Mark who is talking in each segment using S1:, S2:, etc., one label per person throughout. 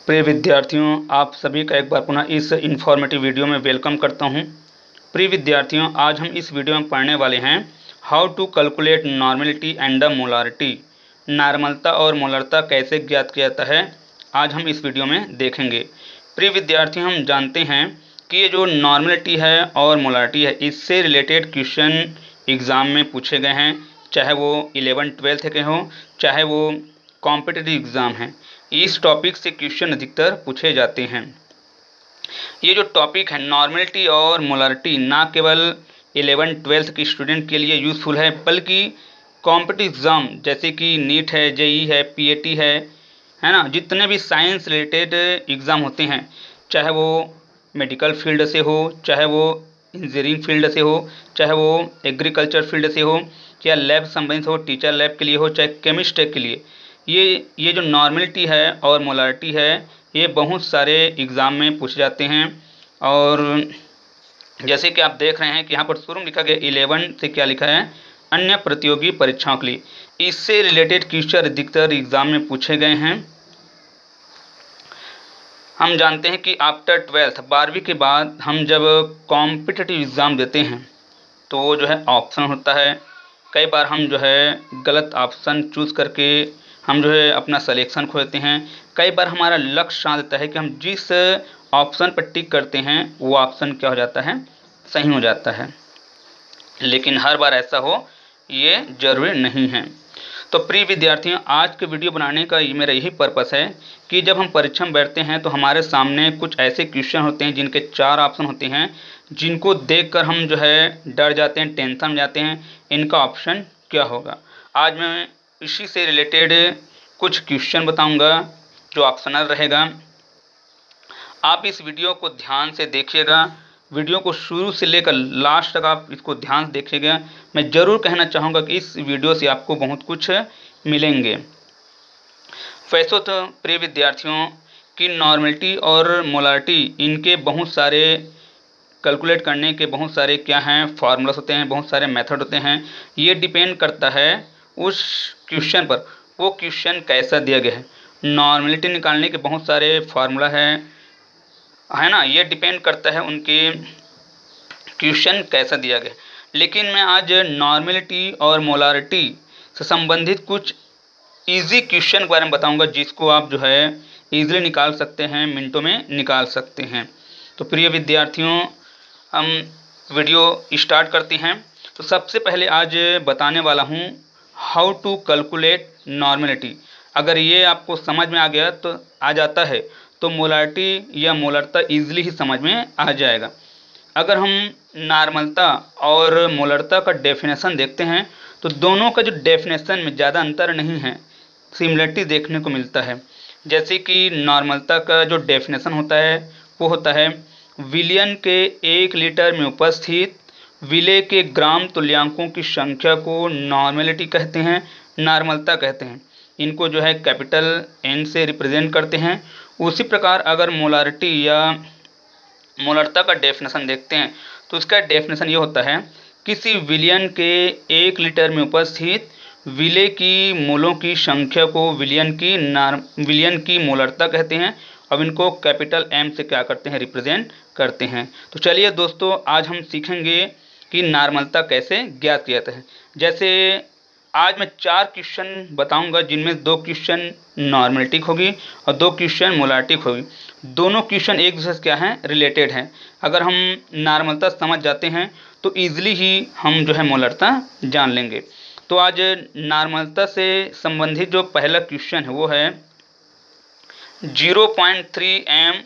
S1: प्रिय विद्यार्थियों, आप सभी का एक बार पुनः इस इन्फॉर्मेटिव वीडियो में वेलकम करता हूं। प्रिय विद्यार्थियों, आज हम इस वीडियो में पढ़ने वाले हैं how to calculate normality and the molarity. नॉर्मलता और मोलरता कैसे ज्ञात किया जाता है, आज हम इस वीडियो में देखेंगे। प्रिय विद्यार्थियों, हम जानते हैं कि ये जो नॉर्मलिटी है और मोलारिटी है, इससे रिलेटेड क्वेश्चन एग्ज़ाम में पूछे गए हैं, चाहे वो 11-12 के हों, चाहे वो कॉम्पिटिटिव एग्ज़ाम हैं। इस टॉपिक से क्वेश्चन अधिकतर पूछे जाते हैं। ये जो टॉपिक है नॉर्मलिटी और मोलारिटी, ना केवल 11-12 के स्टूडेंट के लिए यूज़फुल है, बल्कि कॉम्पिटिटिव एग्ज़ाम जैसे कि नीट है, जेई है, पीएटी है ना, जितने भी साइंस रिलेटेड एग्ज़ाम होते हैं, चाहे वो मेडिकल फील्ड से हो, चाहे वो इंजीनियरिंग फील्ड से हो, चाहे वो एग्रीकल्चर फील्ड से हो, या लैब संबंधित हो, टीचर लैब के लिए हो, चाहे केमिस्ट के लिए, ये जो नॉर्मलिटी है और मोलारिटी है, ये बहुत सारे एग्ज़ाम में पूछे जाते हैं। और जैसे कि आप देख रहे हैं कि यहाँ पर शुरू में लिखा गया 11 से क्या लिखा है, अन्य प्रतियोगी परीक्षाओं के लिए। इससे रिलेटेड क्वेश्चन अधिकतर एग्ज़ाम में पूछे गए हैं। हम जानते हैं कि आफ्टर 12th 12वीं के बाद हम जब कॉम्पिटिटिव एग्ज़ाम देते हैं तो वो जो है ऑप्शन होता है। कई बार हम जो है गलत ऑप्शन चूज़ करके हम जो है अपना सिलेक्शन खो देते हैं। कई बार हमारा लक्ष्य साध देता है कि हम जिस ऑप्शन पर टिक करते हैं वो ऑप्शन क्या हो जाता है, सही हो जाता है। लेकिन हर बार ऐसा हो ये ज़रूरी नहीं है। तो प्रिय विद्यार्थियों, आज के वीडियो बनाने का मेरा यही पर्पस है कि जब हम परीक्षा में बैठते हैं तो हमारे सामने कुछ ऐसे क्वेश्चन होते हैं जिनके 4 ऑप्शन होते हैं, जिनको देखकर हम जो है डर जाते हैं, टेंशन में जाते हैं, इनका ऑप्शन क्या होगा। आज मैं इसी से रिलेटेड कुछ क्वेश्चन बताऊंगा जो ऑप्शनल रहेगा। आप इस वीडियो को ध्यान से देखिएगा, वीडियो को शुरू से लेकर लास्ट तक आप इसको ध्यान से देखिएगा। मैं ज़रूर कहना चाहूँगा कि इस वीडियो से आपको बहुत कुछ मिलेंगे। वैसे तो प्रिय विद्यार्थियों की नॉर्मलिटी और मोलारिटी, इनके बहुत सारे कैलकुलेट करने के बहुत सारे क्या हैं फार्मूलास होते हैं, बहुत सारे मेथड होते हैं। ये डिपेंड करता है उस क्वेश्चन पर, वो क्वेश्चन कैसा दिया गया है। नॉर्मलिटी निकालने के बहुत सारे फार्मूला है ना, ये डिपेंड करता है उनके क्वेश्चन कैसा दिया गया। लेकिन मैं आज नॉर्मलिटी और मोलारिटी से संबंधित कुछ इजी क्वेश्चन के बारे में बताऊंगा, जिसको आप जो है इजीली निकाल सकते हैं, मिनटों में निकाल सकते हैं। तो प्रिय विद्यार्थियों, हम वीडियो स्टार्ट करते हैं। तो सबसे पहले आज बताने वाला हूँ हाउ टू कैलकुलेट नॉर्मलिटी। अगर ये आपको समझ में आ गया तो आ जाता है तो मोलारिटी या मोलरता ईजिली ही समझ में आ जाएगा। अगर हम नॉर्मलता और मोलरता का डेफिनेशन देखते हैं तो दोनों का जो डेफिनेशन में ज़्यादा अंतर नहीं है, सिमिलरिटी देखने को मिलता है। जैसे कि नॉर्मलता का जो डेफिनेशन होता है वो होता है विलियन के 1 लीटर में उपस्थित विलेय के ग्राम तुल्यांकों की संख्या को नॉर्मलिटी कहते हैं, नॉर्मलता कहते हैं। इनको जो है कैपिटल N से रिप्रेजेंट करते हैं। उसी प्रकार अगर मोलारिटी या मोलरता का डेफिनेशन देखते हैं तो इसका डेफिनेशन ये होता है किसी विलियन के 1 लीटर में उपस्थित विलेय की मोलों की संख्या को विलियन की मोलरता कहते हैं। अब इनको कैपिटल M से क्या करते हैं, रिप्रेजेंट करते हैं। तो चलिए दोस्तों, आज हम सीखेंगे कि नॉर्मलता कैसे ज्ञात किया जाता है। जैसे आज मैं 4 क्वेश्चन बताऊंगा, जिनमें 2 क्वेश्चन नॉर्मलिटी होगी और 2 क्वेश्चन मोलारिटी होगी। दोनों क्वेश्चन एक दूसरे से क्या हैं, रिलेटेड हैं। अगर हम नॉर्मलता समझ जाते हैं तो ईजिली ही हम जो है मोलरता जान लेंगे। तो आज नॉर्मलता से संबंधित जो पहला क्वेश्चन है वो है 0.3 m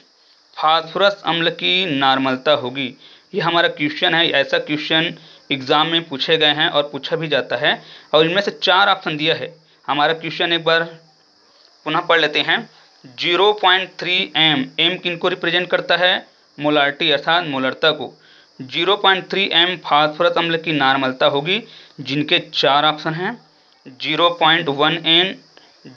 S1: फास्फोरस अम्ल की नॉर्मलता होगी। ये हमारा क्वेश्चन है। ऐसा क्वेश्चन एग्ज़ाम में पूछे गए हैं और पूछा भी जाता है, और इनमें से 4 ऑप्शन दिया है। हमारा क्वेश्चन एक बार पुनः पढ़ लेते हैं। 0.3 m किनको रिप्रेजेंट करता है, मोलारिटी अर्थात मोलरता को। 0.3 m फास्फोरस अम्ल की नॉर्मलता होगी, जिनके 4 ऑप्शन हैं 0.1 n,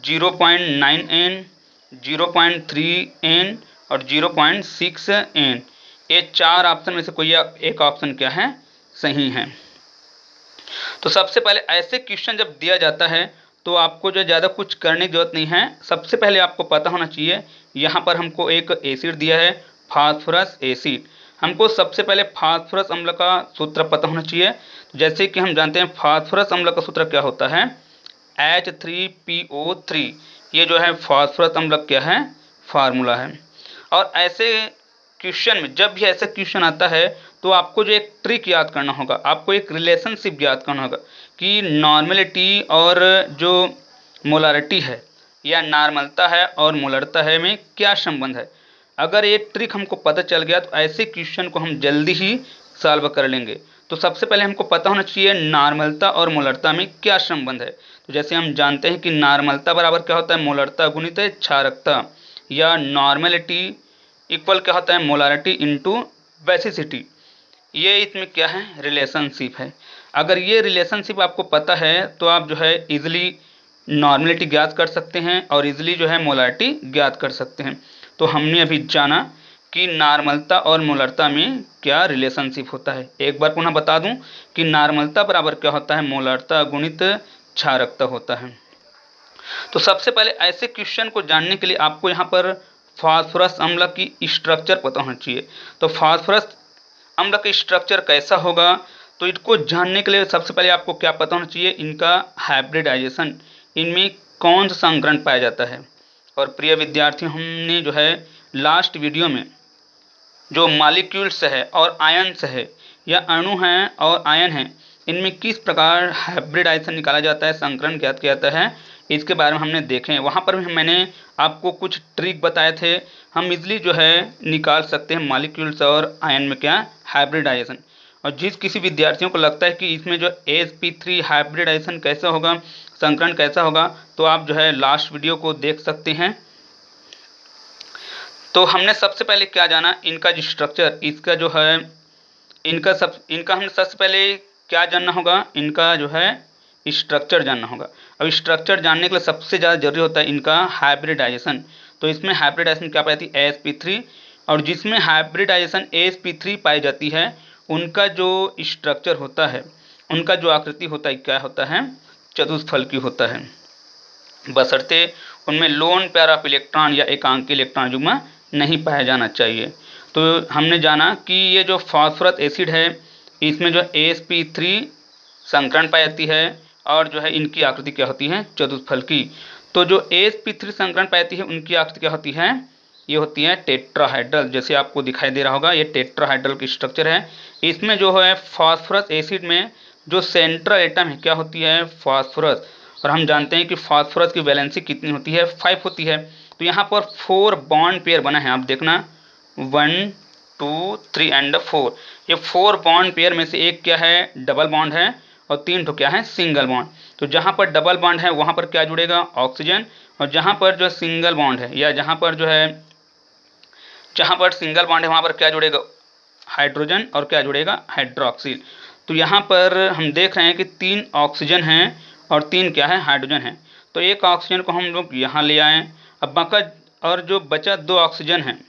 S1: 0.9 n, 0.3 n और 0.6 n। ये 4 ऑप्शन में से कोई एक ऑप्शन क्या है, सही है। तो सबसे पहले ऐसे क्वेश्चन जब दिया जाता है तो आपको जो ज़्यादा कुछ करने की ज़रूरत नहीं है। सबसे पहले आपको पता होना चाहिए, यहाँ पर हमको एक एसिड दिया है फास्फोरस एसिड। हमको सबसे पहले फास्फोरस अम्ल का सूत्र पता होना चाहिए। तो जैसे कि हम जानते हैं फास्फोरस अम्ल का सूत्र क्या होता है, H3PO3। ये जो है फास्फोरस अम्ल क्या है, फार्मूला है। और ऐसे क्वेश्चन में, जब भी ऐसा क्वेश्चन आता है तो आपको जो एक ट्रिक याद करना होगा, आपको एक रिलेशनशिप याद करना होगा कि नॉर्मेलिटी और जो मोलारिटी है, या नॉर्मलता है और मोलरता है में क्या संबंध है। अगर ये ट्रिक हमको पता चल गया तो ऐसे क्वेश्चन को हम जल्दी ही सॉल्व कर लेंगे। तो सबसे पहले हमको पता होना चाहिए नॉर्मलता और मोलरता में क्या संबंध है। तो जैसे हम जानते हैं कि नॉर्मलता बराबर क्या होता है, मोलरता गुणित क्षारकता, या नॉर्मेलिटी इक्वल क्या होता है, मोलारिटी इंटू बेसिसिटी। ये इसमें क्या है, रिलेशनशिप है। अगर ये रिलेशनशिप आपको पता है तो आप जो है इजीली नॉर्मेलिटी ज्ञात कर सकते हैं और इजीली जो है मोलारिटी ज्ञात कर सकते हैं। तो हमने अभी जाना कि नॉर्मलता और मोलरता में क्या रिलेशनशिप होता है। एक बार पुनः बता दूं कि नॉर्मलता बराबर क्या होता है, मोलरता गुणित क्षारकता होता है। तो सबसे पहले ऐसे क्वेश्चन को जानने के लिए आपको यहाँ पर फास्फोरस अम्ल की स्ट्रक्चर पता होना चाहिए। तो फास्फोरस अम्ल का स्ट्रक्चर कैसा होगा, तो इसको जानने के लिए सबसे पहले आपको क्या पता होना चाहिए, इनका हाइब्रिडाइजेशन, इनमें कौन सा संकरण पाया जाता है। और प्रिय विद्यार्थियों, हमने जो है लास्ट वीडियो में जो मॉलिक्यूल्स है और आयन्स है, या अणु हैं और आयन हैं, इनमें किस प्रकार हाइब्रिडाइजेशन निकाला जाता है, संकरण ज्ञात किया जाता है, इसके बारे में हमने देखे हैं। वहाँ पर भी मैंने आपको कुछ ट्रिक बताए थे, हम इजली जो है निकाल सकते हैं मॉलिक्यूल्स और आयन में क्या हाइब्रिडाइजेशन। और जिस किसी विद्यार्थियों को लगता है कि इसमें जो sp3 हाइब्रिडाइजेशन कैसा होगा, संकरण कैसा होगा, तो आप जो है लास्ट वीडियो को देख सकते हैं। तो हमने सबसे पहले क्या जाना, इनका जो स्ट्रक्चर, इसका जो है इनका हमें सबसे पहले क्या जानना होगा, इनका जो है स्ट्रक्चर जानना होगा। अब स्ट्रक्चर जानने के लिए सबसे ज़्यादा जरूरी होता है इनका हाइब्रिडाइजेशन। तो इसमें हाइब्रिडाइजेशन क्या पाई जाती है, sp3। और जिसमें हाइब्रिडाइजेशन sp3 पाई जाती है, उनका जो स्ट्रक्चर होता है, उनका जो आकृति होता है, क्या होता है, चतुष्फलकी होता है, बशर्ते उनमें लोन पेयर ऑफ इलेक्ट्रॉन या एकांकी इलेक्ट्रॉन युग्म नहीं पाया जाना चाहिए। तो हमने जाना कि ये जो फास्फोरस एसिड है, इसमें जो sp3 संकरण पाई जाती है, और जो है इनकी आकृति क्या होती है, चतुष्फलकी। तो जो sp3 संकरण पाई जाती है, उनकी आकृति क्या होती है, ये होती है टेट्राहाइड्रल। जैसे आपको दिखाई दे रहा होगा, ये टेट्राहाइड्रल की स्ट्रक्चर है। इसमें जो है फास्फोरस एसिड में जो सेंट्रल एटम है, क्या होती है, फास्फोरस। और हम जानते हैं कि फास्फोरस की वैलेंसी कितनी होती है, 5 होती है। तो यहाँ पर 4 बॉन्ड पेयर बना है, आप देखना 1 2 3 एंड 4। ये 4 बॉन्ड पेयर में से एक क्या है, डबल बॉन्ड है, और 3 तो क्या है, सिंगल बॉन्ड। तो जहाँ पर डबल बॉन्ड है वहाँ पर क्या जुड़ेगा, ऑक्सीजन। और जहाँ पर जो सिंगल बॉन्ड है, या जहाँ पर सिंगल बॉन्ड है, वहाँ पर क्या जुड़ेगा, हाइड्रोजन, और क्या जुड़ेगा, हाइड्रोक्सिल। तो यहाँ पर हम देख रहे हैं कि 3 ऑक्सीजन हैं और 3 क्या है, हाइड्रोजन है। तो एक ऑक्सीजन को हम लोग यहाँ ले आएँ। अब बाका और जो बचा 2 ऑक्सीजन हैं,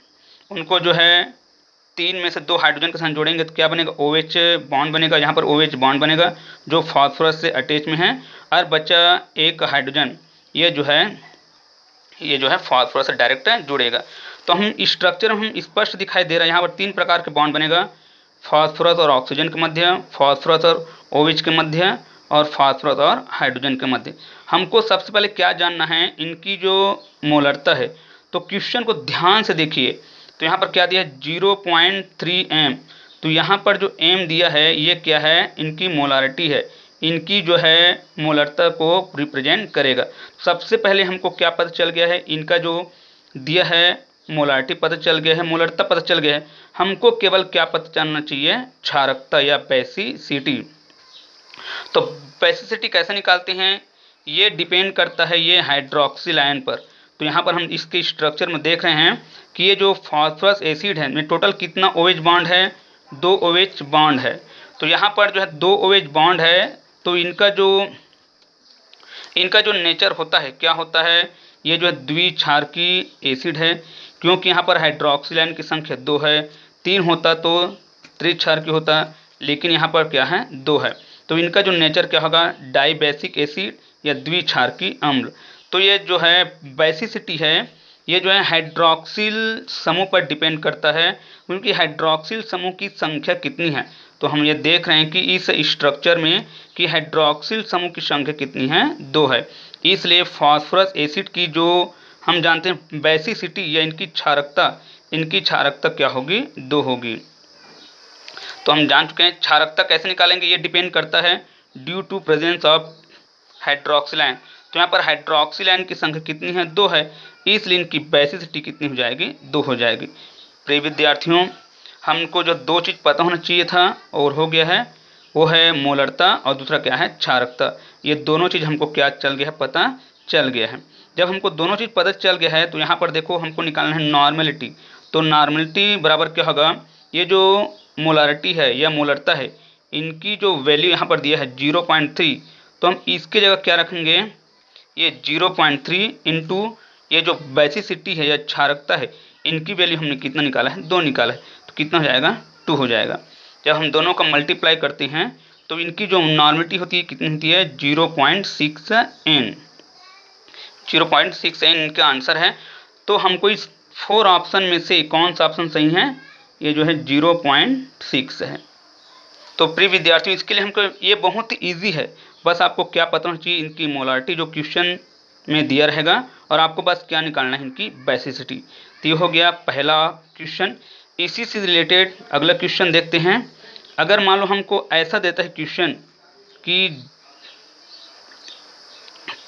S1: उनको जो है 3 में से 2 हाइड्रोजन के साथ जोड़ेंगे तो क्या बनेगा, OH बॉन्ड बनेगा। यहाँ पर OH बॉन्ड बनेगा जो फास्फोरस से अटैच में है, और बचा एक हाइड्रोजन, ये जो है फास्फोरस से डायरेक्ट जुड़ेगा। तो हम स्ट्रक्चर हम स्पष्ट दिखाई दे रहा है, यहाँ पर 3 प्रकार के बॉन्ड बनेगा, फास्फोरस और ऑक्सीजन के मध्य, फास्फोरस और OH के मध्य, और फास्फोरस और हाइड्रोजन के मध्य। हमको सबसे पहले क्या जानना है, इनकी जो मोलरता है। तो क्वेश्चन को ध्यान से देखिए, तो यहाँ पर क्या दिया है, 0.3 m। तो यहाँ पर जो m दिया है, ये क्या है, इनकी मोलारिटी है, इनकी जो है मोलरता को रिप्रेजेंट करेगा। सबसे पहले हमको क्या पता चल गया है, इनका जो दिया है मोलारिटी पता चल गया है, मोलरता पता चल गया है। हमको केवल क्या पता चलना चाहिए, क्षारकता या बेसिसिटी। तो बेसिसिटी कैसे निकालते हैं, ये डिपेंड करता है ये हाइड्रोक्सिल आयन पर। तो यहाँ पर हम इसके स्ट्रक्चर में देख रहे हैं कि ये जो फास्फोरस एसिड है, में टोटल कितना OH बॉन्ड है, 2 OH बॉन्ड है। तो यहाँ पर जो है 2 OH बॉन्ड है, तो इनका जो नेचर होता है, क्या होता है, ये जो है द्विक्षारकी एसिड है। क्योंकि यहाँ पर हाइड्रोक्सिल आयन की संख्या 2 है, 3 होता तो त्रिक्षारकी होता, लेकिन यहाँ पर क्या है, 2 है। तो इनका जो नेचर क्या होगा, डाइबेसिक एसिड या द्विक्षारकी अम्ल। तो ये जो है बेसिसिटी है, ये जो है हाइड्रोक्सिल समूह पर डिपेंड करता है, क्योंकि हाइड्रोक्सिल समूह की संख्या कितनी है। तो हम ये देख रहे हैं कि इस स्ट्रक्चर में कि हाइड्रोक्सिल समूह की संख्या कितनी है, 2 है। इसलिए फास्फोरस एसिड की जो हम जानते हैं बेसिसिटी या इनकी क्षारकता क्या होगी, 2 होगी। तो हम जान चुके हैं क्षारकता कैसे निकालेंगे, ये डिपेंड करता है due to presence of hydroxyl ion. तो यहाँ पर हाइड्रोक्सिल आयन की संख्या कितनी है, 2 है, इसलिए इनकी बेसिसिटी कितनी हो जाएगी, 2 हो जाएगी। प्रिय विद्यार्थियों, हमको जो 2 चीज़ पता होना चाहिए था और हो गया है, वो है मोलरता और दूसरा क्या है, क्षारकता। ये दोनों चीज़ हमको क्या चल गया है, पता चल गया है। जब हमको दोनों चीज़ पता चल गया है तो यहाँ पर देखो हमको निकालना है नॉर्मेलिटी। तो नॉर्मेलिटी बराबर क्या होगा, ये जो मोलारिटी है या मोलरता है, इनकी जो वैल्यू यहाँ पर दिया है 0.3, तो हम इसके जगह क्या रखेंगे, ये 0.3 इंटू ये जो बेसिसिटी है या क्षारकता है, इनकी वैल्यू हमने कितना निकाला है, 2 निकाला है। तो कितना हो जाएगा, 2 हो जाएगा। जब हम दोनों का मल्टीप्लाई करते हैं तो इनकी जो नॉर्मेलिटी होती है कितनी होती है, 0.6n। 0.6n इनका आंसर है। तो हमको इस 4 ऑप्शन में से कौन सा ऑप्शन सही है, ये जो है 0.6 है। तो प्रिय विद्यार्थियों, इसके लिए हमको ये बहुत ही ईजी है, बस आपको क्या पता होना चाहिए, इनकी मोलारिटी जो क्वेश्चन में दिया रहेगा और आपको बस क्या निकालना है, इनकी बेसिसिटी। तो ये हो गया पहला क्वेश्चन। इसी से रिलेटेड अगला क्वेश्चन देखते हैं। अगर मान लो हमको ऐसा देता है क्वेश्चन कि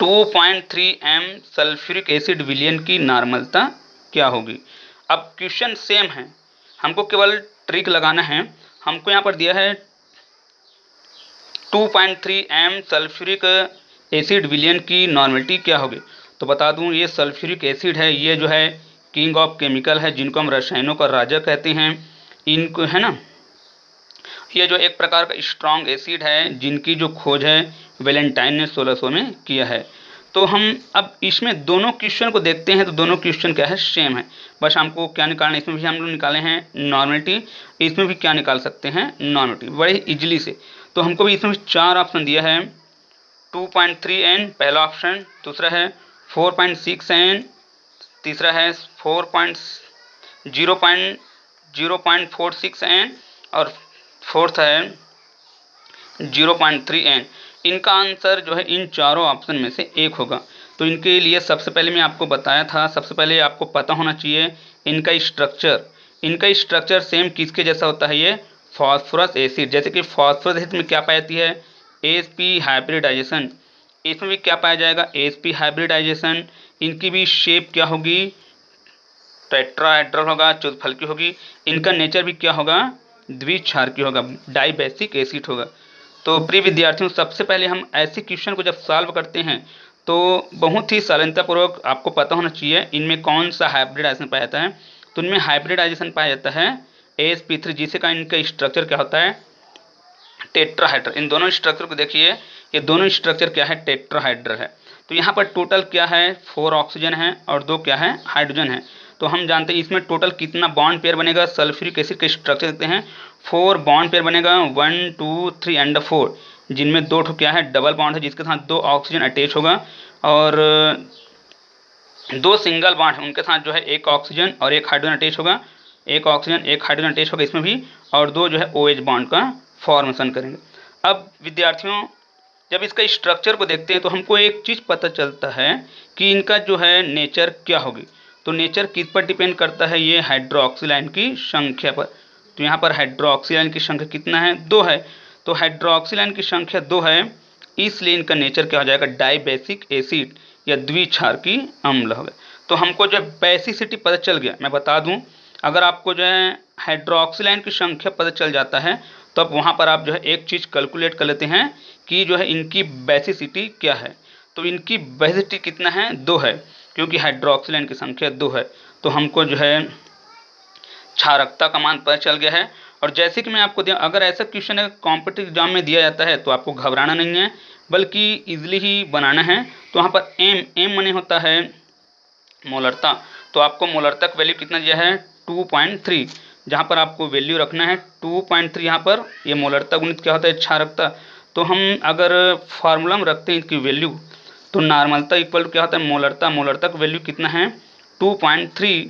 S1: 2.3 m सल्फ्यूरिक एसिड विलयन की नॉर्मलता क्या होगी। अब क्वेश्चन सेम है, हमको केवल ट्रिक लगाना है। हमको यहाँ पर दिया है 2.3 m सल्फ्यूरिक एसिड विलयन की नॉर्मलिटी क्या होगी। तो बता दूं, ये सल्फ्यूरिक एसिड है, ये जो है किंग ऑफ केमिकल है, जिनको हम रसायनों का राजा कहते हैं, इनको है ना। ये जो एक प्रकार का स्ट्रॉन्ग एसिड है, जिनकी जो खोज है वैलेंटाइन ने 1600 में किया है। तो हम अब इसमें दोनों क्वेश्चन को देखते हैं, तो दोनों क्वेश्चन क्या है, सेम है। बस हमको क्या निकालना है, इसमें भी हम लोग निकाले हैं नॉर्मलिटी, इसमें भी क्या निकाल सकते हैं, नॉर्मलिटी, बड़े इजीली से। तो हमको भी इसमें 4 ऑप्शन दिया है, 2.3n पहला ऑप्शन, दूसरा है 4.6n, तीसरा है 0.46n और फोर्थ है 0.3n। इनका आंसर जो है इन चारों ऑप्शन में से एक होगा। तो इनके लिए सबसे पहले मैं आपको बताया था, सबसे पहले आपको पता होना चाहिए इनका स्ट्रक्चर। इनका स्ट्रक्चर सेम किसके जैसा होता है, ये फास्फोरस एसिड। जैसे कि फास्फोरस एसिड में क्या पाई जाती है, एसपी हाइब्रिडाइजेशन। इसमें भी क्या पाया जाएगा, एसपी हाइब्रिडाइजेशन। इनकी भी शेप क्या होगी, टेट्राहेड्रल होगा, चौफलकी होगी। इनका नेचर भी क्या होगा, द्विक्षारकी होगा, डाइबेसिक एसिड होगा। तो प्रिय विद्यार्थियों, सबसे पहले हम ऐसे क्वेश्चन को जब सॉल्व करते हैं तो बहुत ही सावधानीपूर्वक आपको पता होना चाहिए इनमें कौन सा हाइब्रिडाइजेशन पाया जाता है। तो इनमें हाइब्रिडाइजेशन पाया जाता है AsP3, जिसे का इनका स्ट्रक्चर क्या होता है, टेट्राहाइड्रल। इन दोनों स्ट्रक्चर को देखिए, ये दोनों स्ट्रक्चर क्या है, टेट्राहाइड्रल है। तो यहाँ पर टोटल क्या है, 4 ऑक्सीजन है और 2 क्या है, हाइड्रोजन है। तो हम जानते हैं इसमें टोटल कितना बॉन्ड पेयर बनेगा। सल्फ्यूरिक एसिड का स्ट्रक्चर देखते हैं, 4 बॉन्ड पेयर बनेगा, 1 2 3 एंड 4, जिनमें 2 ठो क्या है, डबल बॉन्ड है, जिसके साथ 2 ऑक्सीजन अटैच होगा, और 2 सिंगल बॉन्ड है, उनके साथ जो है 1 ऑक्सीजन और 1 हाइड्रोजन अटैच होगा, 1 ऑक्सीजन 1 हाइड्रोजन अटैच होगा इसमें भी, और 2 जो है OH बॉन्ड का फॉर्मेशन करेंगे। अब विद्यार्थियों, जब इसका स्ट्रक्चर को देखते हैं तो हमको एक चीज़ पता चलता है कि इनका जो है नेचर क्या होगी। तो नेचर किस पर डिपेंड करता है, ये हाइड्रोक्सिल आयन की संख्या पर। तो यहाँ पर हाइड्रोक्सिल आयन की संख्या कितना है, 2 है। तो हाइड्रोक्सिल आयन की संख्या 2 है, इसलिए इनका नेचर क्या हो जाएगा, डाइबेसिक एसिड या द्विक्षारकी अम्ल होगा। तो हमको जब बेसिसिटी पता चल गया, मैं बता दूं, अगर आपको जो है हाइड्रोक्सिल आयन की संख्या पता चल जाता है तो अब वहाँ पर आप जो है एक चीज़ कैलकुलेट कर लेते हैं कि जो है इनकी बेसिसिटी क्या है। तो इनकी बेसिसिटी कितना है, 2 है, क्योंकि हाइड्रोक्सिल आयन की संख्या 2 है। तो हमको जो है क्षारकता का मान पता चल गया है। और जैसे कि मैं आपको दिया, अगर ऐसा क्वेश्चन है कॉम्पिटिटिव एग्जाम में दिया जाता है तो आपको घबराना नहीं है, बल्कि इजीली ही बनाना है। तो वहाँ पर एम मने होता है मोलरता। तो आपको मोलरता का वैल्यू कितना दिया है, 2.3, जहाँ पर आपको वैल्यू रखना है 2.3। यहाँ पर ये मोलरता गुणित क्या होता है, क्षारकता। तो हम अगर फार्मूला में रखते हैं इसकी वैल्यू, तो नॉर्मलता इक्वल टू क्या होता है मोलरता, मोलरता का वैल्यू कितना है 2.3,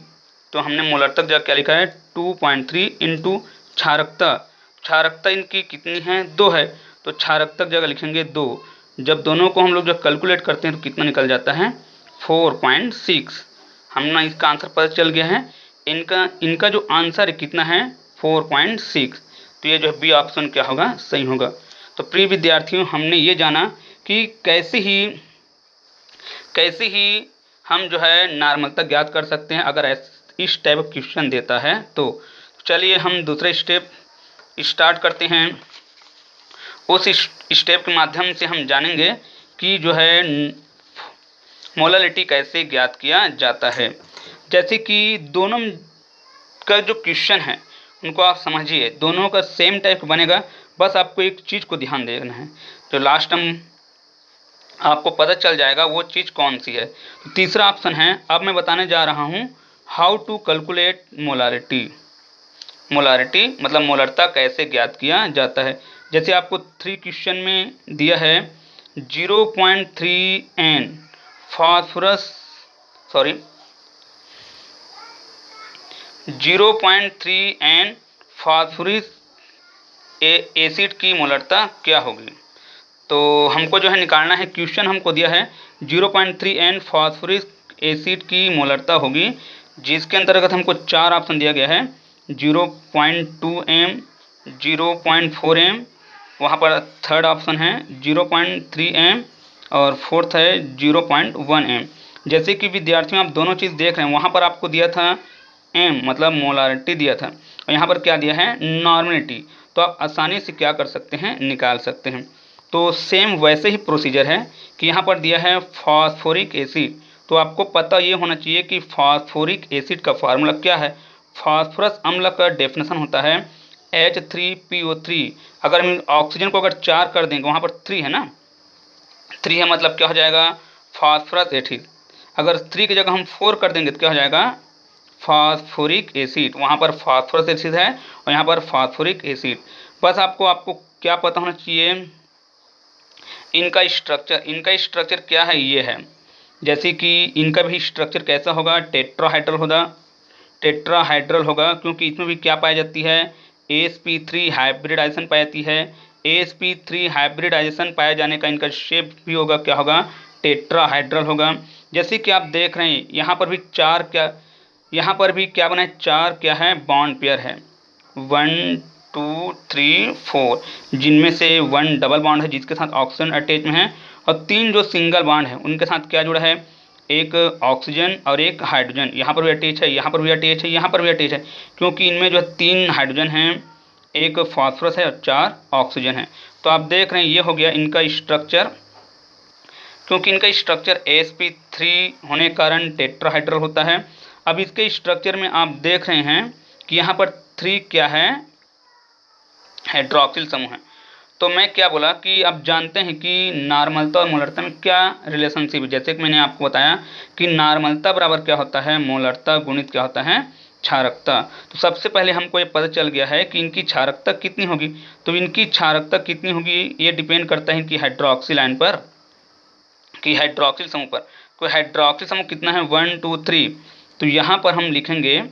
S1: तो हमने मोलरता जगह क्या लिखा है 2.3 इंटू क्षारकता, क्षारकता इनकी कितनी है 2 है, तो क्षारकता जगह लिखेंगे 2। जब दोनों को हम लोग जब कैलकुलेट करते हैं तो कितना निकल जाता है 4.6। हमने इसका आंसर पता चल गया है। इनका इनका जो आंसर है कितना है 4.6, तो ये जो है बी ऑप्शन क्या होगा सही होगा। तो प्रिय विद्यार्थियों, हमने ये जाना कि कैसे ही हम जो है नॉर्मलता ज्ञात कर सकते हैं अगर इस टाइप ऑफ क्वेश्चन देता है तो। चलिए हम दूसरे स्टेप स्टार्ट करते हैं। उस स्टेप के माध्यम से हम जानेंगे कि जो है मोलालिटी कैसे ज्ञात किया जाता है। जैसे कि दोनों का जो क्वेश्चन है उनको आप समझिए, दोनों का सेम टाइप बनेगा, बस आपको एक चीज़ को ध्यान देना है, जो लास्ट टाइम आपको पता चल जाएगा वो चीज़ कौन सी है। तो तीसरा ऑप्शन है, अब मैं बताने जा रहा हूँ how to calculate molarity. Molarity मतलब मोलरता कैसे ज्ञात किया जाता है। जैसे आपको 3 क्वेश्चन में दिया है 0.3 N phosphorus 0.3 N phosphoric acid की मोलरता क्या होगी। तो हमको जो है निकालना है, क्वेश्चन हमको दिया है 0.3 N फास्फोरिक एसिड की मोलरता होगी, जिसके अंतर्गत हमको 4 ऑप्शन दिया गया है 0.2 M, 0.4 M, वहाँ पर थर्ड ऑप्शन है 0.3 M और फोर्थ है 0.1 M। जैसे कि विद्यार्थियों आप दोनों चीज़ देख रहे हैं, वहाँ पर आपको दिया था M मतलब मोलारिटी दिया था, और यहाँ पर क्या दिया है नॉर्मलिटी, तो आप आसानी से क्या कर सकते हैं निकाल सकते हैं। तो सेम वैसे ही प्रोसीजर है कि यहाँ पर दिया है फास्फोरिक एसिड, तो आपको पता ये होना चाहिए कि फास्फोरिक एसिड का फार्मूला क्या है। फास्फोरस अम्ल का डेफिनेशन होता है H3PO3। अगर हम ऑक्सीजन को अगर 4 कर देंगे, वहाँ पर 3 है ना, 3 है मतलब क्या हो जाएगा फास्फोरस एसिड। अगर 3 की जगह हम 4 कर देंगे तो क्या हो जाएगा फास्फोरिक एसिड। वहाँ पर फास्फोरस एसिड है और यहाँ पर फास्फोरिक एसिड। बस आपको क्या पता होना चाहिए इनका स्ट्रक्चर क्या है, ये है। जैसे कि इनका भी स्ट्रक्चर कैसा होगा टेट्राहाइड्रल होगा, क्योंकि इसमें भी क्या पाई जाती है AsP3 हाइब्रिडाइजेशन पाई जाती है। AsP3 हाइब्रिडाइजेशन पाए जाने का इनका शेप भी होगा क्या होगा टेट्राहाइड्रल होगा। जैसे कि आप देख रहे हैं यहाँ पर भी यहाँ पर भी क्या बना है 4 क्या है बॉन्ड पेयर है 1 2 3 4, जिनमें से 1 डबल बॉन्ड है जिसके साथ ऑक्सीजन अटैच में है, और 3 जो सिंगल बॉन्ड है उनके साथ क्या जुड़ा है एक ऑक्सीजन और एक हाइड्रोजन। यहाँ पर भी अटैच है, यहाँ पर भी अटैच है, यहाँ पर भी अटैच है, क्योंकि इनमें जो है 3 हाइड्रोजन हैं, एक फास्फोरस है और 4 ऑक्सीजन है। तो आप देख रहे हैं ये हो गया इनका स्ट्रक्चर। क्योंकि इनका स्ट्रक्चर AsP3 होने के कारण टेट्राहाइड्रल होता है। अब इसके स्ट्रक्चर में आप देख रहे हैं कि यहाँ पर 3 क्या है हाइड्रोक्सिल समूह है। तो मैं क्या बोला कि आप जानते हैं कि नॉर्मलता और मोलरता में क्या रिलेशनशिप है। जैसे कि मैंने आपको बताया कि नॉर्मलता बराबर क्या होता है मोलरता गुणित क्या होता है क्षारकता। तो सबसे पहले हमको ये पता चल गया है कि इनकी क्षारकता कितनी होगी। तो इनकी क्षारकता कितनी होगी ये डिपेंड करता है इनकी हाइड्रोक्सिल आयन पर, कि हाइड्रोक्सिल समूह पर। कोई हाइड्रोक्सिल समूह कितना है 1 2 3, तो यहाँ पर हम लिखेंगे,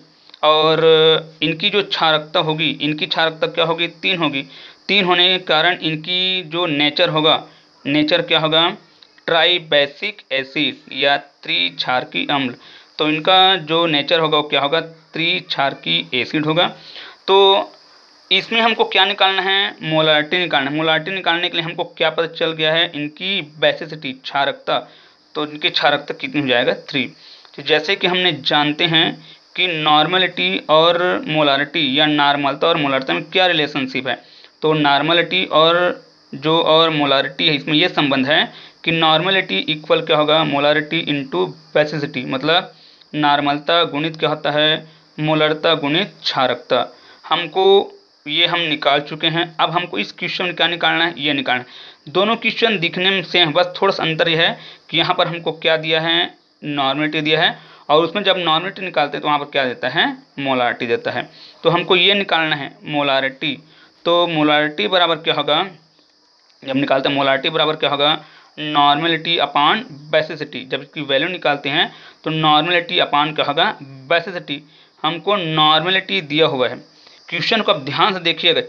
S1: और इनकी जो क्षारकता होगी, इनकी क्षारकता क्या होगी 3 होगी। 3 होने के कारण इनकी जो नेचर होगा, नेचर क्या होगा ट्राइबैसिक एसिड या त्रिक्षारकी अम्ल। तो इनका जो नेचर होगा वो क्या होगा त्रिक्षारकी एसिड होगा। तो इसमें हमको क्या निकालना है मोलारिटी निकालना है। मोलारिटी निकालने के लिए हमको क्या पता चल गया है इनकी बेसिसिटी क्षारकता। तो इनकी क्षारकता कितनी हो जाएगा 3। तो जैसे कि हमने जानते हैं कि नॉर्मलिटी और मोलारिटी या नॉर्मलता और मोलारिटी में क्या रिलेशनशिप है। तो नॉर्मलिटी और मोलारिटी है, इसमें ये संबंध है कि नॉर्मलिटी इक्वल क्या होगा मोलारिटी इंटू बेसिसिटी, मतलब नॉर्मलता गुणित क्या होता है मोलरता गुणित क्षारकता। हमको ये हम निकाल चुके हैं। अब हमको इस क्वेश्चन में क्या निकालना है ये निकालना है। दोनों क्वेश्चन दिखने में सेम, बस थोड़ा सा अंतर यह है कि यहाँ पर हमको क्या दिया है नॉर्मलिटी दिया है, और उसमें जब नॉर्मलिटी निकालते हैं तो वहाँ पर क्या देता है मोलारिटी देता है। तो हमको ये निकालना है मोलारिटी। तो मोलारिटी बराबर क्या होगा, जब निकालते हैं मोलारिटी बराबर क्या होगा नॉर्मेलिटी अपान बेसिसिटी। जब इसकी वैल्यू निकालते हैं तो नॉर्मेलिटी अपान क्या होगा, बेसिसिटी। हमको नॉर्मेलिटी दिया हुआ है। क्वेश्चन को अब ध्यान से देखिएगा,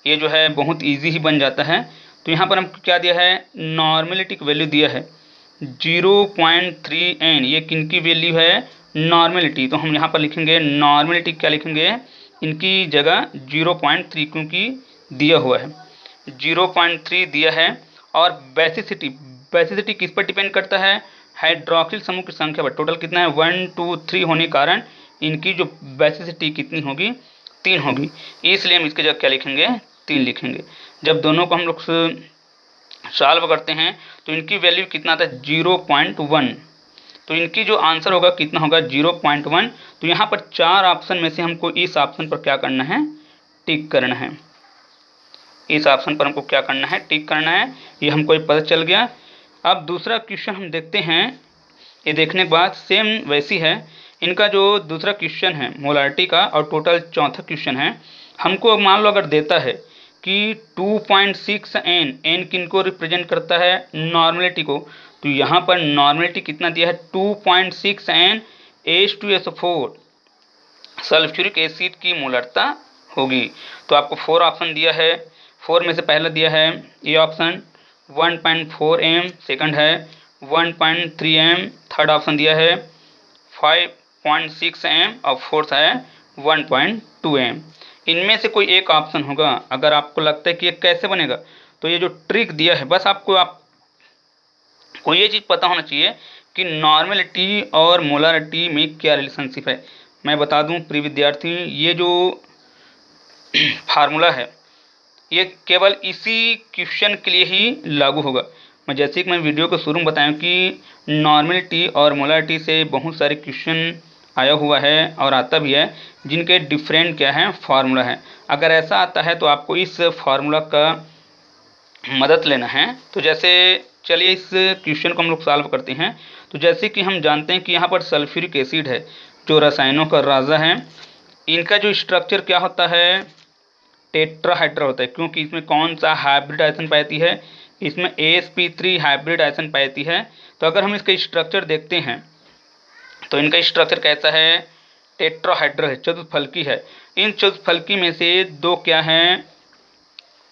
S1: ये जो है बहुत इजी ही बन जाता है। तो यहाँ पर हमको क्या दिया है, नॉर्मेलिटी की वैल्यू दिया है 0.3 n। ये किन की वैल्यू है, नॉर्मेलिटी। तो हम यहाँ पर लिखेंगे नॉर्मेलिटी, क्या लिखेंगे, इनकी जगह 0.3, क्योंकि दिया हुआ है 0.3 दिया है। और बेसिसिटी, बेसिसिटी किस पर डिपेंड करता है, हाइड्रोक्सिल समूह की संख्या पर। टोटल कितना है, 1 2 3 होने के कारण इनकी जो बेसिसिटी कितनी होगी, 3 होगी। इसलिए हम इसके जगह क्या लिखेंगे, 3 लिखेंगे। जब दोनों को हम लोग सॉल्व करते हैं तो इनकी वैल्यू कितना आता है, 0.1। तो इनकी जो आंसर होगा कितना होगा, 0.1। तो यहाँ पर 4 ऑप्शन में से हमको इस ऑप्शन पर क्या करना है, टिक करना है। इस ऑप्शन पर हमको क्या करना है, टिक करना है। ये हमको ये पता चल गया। अब दूसरा क्वेश्चन हम देखते हैं। ये देखने के बाद सेम वैसी है। इनका जो दूसरा क्वेश्चन है मोलारिटी का, और टोटल चौथा क्वेश्चन है। हमको मान लो अगर देता है कि 2.6 n किनको रिप्रेजेंट करता है, नॉर्मेलिटी को। तो यहाँ पर नॉर्मेलिटी कितना दिया है, 2.6 n H2SO4 सल्फ्यूरिक एसिड की मोलरता होगी। तो आपको 4 ऑप्शन दिया है। 4 में से पहला दिया है ये ऑप्शन 1.4 m, सेकंड है 1.3 m, थर्ड ऑप्शन दिया है 5.6 m और फोर्थ है 1.2 m। इनमें से कोई एक ऑप्शन होगा। अगर आपको लगता है कि ये कैसे बनेगा, तो ये जो ट्रिक दिया है, बस आपको ये चीज़ पता होना चाहिए कि नॉर्मेलिटी और मोलारिटी में क्या रिलेशनशिप है। मैं बता दूं प्रिय विद्यार्थी, ये जो फार्मूला है ये केवल इसी क्वेश्चन के लिए ही लागू होगा। जैसे कि मैं वीडियो के शुरू में बताया कि नॉर्मेलिटी और मोलारिटी से बहुत सारे क्वेश्चन आया हुआ है और आता भी है, जिनके डिफरेंट क्या है, फार्मूला है। अगर ऐसा आता है तो आपको इस फार्मूला का मदद लेना है। तो जैसे चलिए इस क्वेश्चन को हम लोग सॉल्व करते हैं। तो जैसे कि हम जानते हैं कि यहाँ पर सल्फ्यूरिक एसिड है, जो रसायनों का राजा है। इनका जो स्ट्रक्चर क्या होता है, टेट्राहाइड्रा होता है, क्योंकि इसमें कौन सा हाइब्रिडाइजेशन पाती है, इसमें sp3 हाइब्रिडाइजेशन पाती है। तो अगर हम इसका स्ट्रक्चर देखते हैं तो इनका स्ट्रक्चर कैसा है, टेट्राहाइड्रा है, चतुष्फलकी है। इन चतुष्फलकी में से 2 क्या है,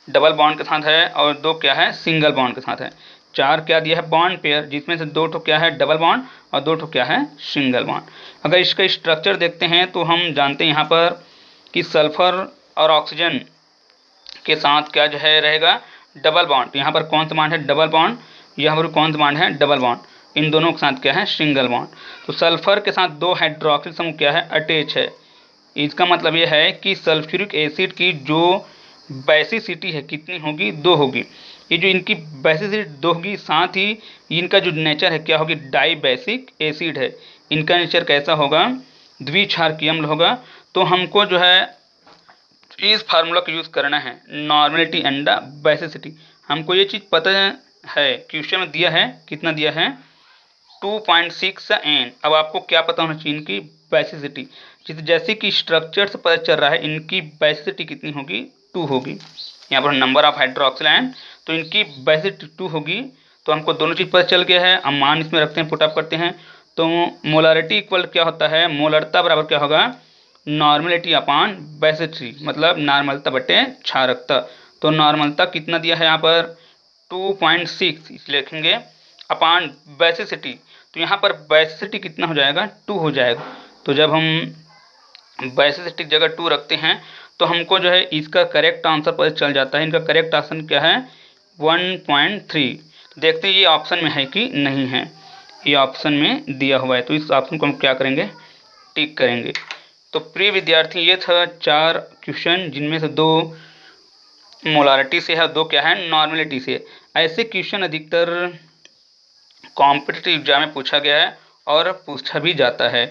S1: डबल बॉन्ड के साथ है, और 2 क्या है, सिंगल बॉन्ड के साथ है। 4 क्या दिया है, बॉन्ड पेयर, जिसमें से 2 ठो क्या है, डबल बॉन्ड, और 2 ठो क्या है, सिंगल बॉन्ड। अगर इसका स्ट्रक्चर देखते हैं तो हम जानते हैं यहाँ पर कि सल्फर और ऑक्सीजन के साथ क्या जो है रहेगा, डबल बॉन्ड। यहाँ पर कौन सा बॉन्ड है, डबल बॉन्ड। यहाँ पर कौन सा बॉन्ड है, डबल बॉन्ड। इन दोनों के साथ क्या है, सिंगल बॉन्ड। तो सल्फर के साथ 2 हाइड्रोक्सिल समूह क्या है, अटैच है। इसका मतलब ये है कि सल्फ्यूरिक एसिड की जो बेसिसिटी है कितनी होगी, 2 होगी। ये जो इनकी बेसिसिटी 2 होगी, साथ ही इनका जो नेचर है क्या होगी, डाई बेसिक एसिड है। इनका नेचर कैसा होगा, द्विक्षारकीय अम्ल होगा। तो हमको जो है इस फार्मूला का यूज़ करना है, नॉर्मेलिटी एंड बेसिसिटी। हमको ये चीज़ पता है, क्वेश्चन में दिया है, कितना दिया है, 2.6 n। अब आपको क्या पता होना चाहिए, इनकी बेसिसिटी। जैसे कि स्ट्रक्चर से पता चल रहा है इनकी बेसिसिटी कितनी होगी, 2 होगी। यहाँ पर नंबर ऑफ हाइड्रोक्सिल आयन, तो इनकी बेसिसिटी 2 होगी। तो हमको दोनों चीज़ पता चल गया है। अब मान इसमें रखते हैं, पुटअप करते हैं। तो मोलारिटी इक्वल क्या होता है, मोलरता बराबर क्या होगा, नॉर्मेलिटी अपान बेसिसिटी, मतलब नॉर्मलता बटे क्षारकता। तो नॉर्मलता कितना दिया है यहाँ पर, 2.6, इसलिए लिखेंगे अपान बेसिसिटी। तो यहाँ पर बेसिसिटी कितना हो जाएगा, 2 हो जाएगा। तो जब हम बेसिसिटी की जगह 2 रखते हैं तो हमको जो है इसका करेक्ट आंसर पता चल जाता है। इनका करेक्ट आंसर क्या है, 1.3। देखते हैं ये ऑप्शन में है कि नहीं है। ये ऑप्शन में दिया हुआ है, तो इस ऑप्शन को हम क्या करेंगे, टिक करेंगे। तो प्रिय विद्यार्थी, ये था 4 क्वेश्चन, जिनमें से 2 मोलारिटी से है, 2 क्या है, नॉर्मेलिटी से। ऐसे क्वेश्चन अधिकतर कॉम्पिटिटिव एग्जाम में पूछा गया है और पूछा भी जाता है।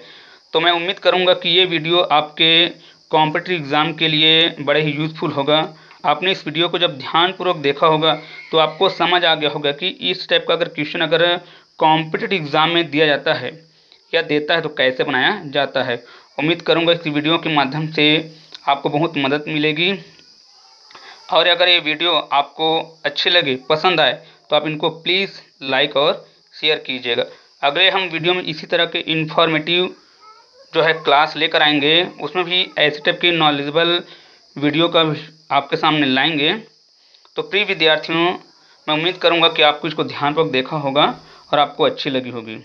S1: तो मैं उम्मीद करूंगा कि ये वीडियो आपके कॉम्पिटिटिव एग्ज़ाम के लिए बड़े ही यूज़फुल होगा। आपने इस वीडियो को जब ध्यानपूर्वक देखा होगा तो आपको समझ आ गया होगा कि इस टाइप का अगर क्वेश्चन अगर कॉम्पिटिटिव एग्ज़ाम में दिया जाता है या देता है तो कैसे बनाया जाता है। उम्मीद करूंगा इस वीडियो के माध्यम से आपको बहुत मदद मिलेगी। और अगर ये वीडियो आपको अच्छे लगे, पसंद आए, तो आप इनको प्लीज़ लाइक और शेयर कीजिएगा। अगले हम वीडियो में इसी तरह के इन्फॉर्मेटिव जो है क्लास लेकर आएंगे, उसमें भी ऐसे टाइप की नॉलेजेबल वीडियो का आपके सामने लाएंगे। तो प्रिय विद्यार्थियों, मैं उम्मीद करूंगा कि आपको इसको ध्यानपूर्वक देखा होगा और आपको अच्छी लगी होगी।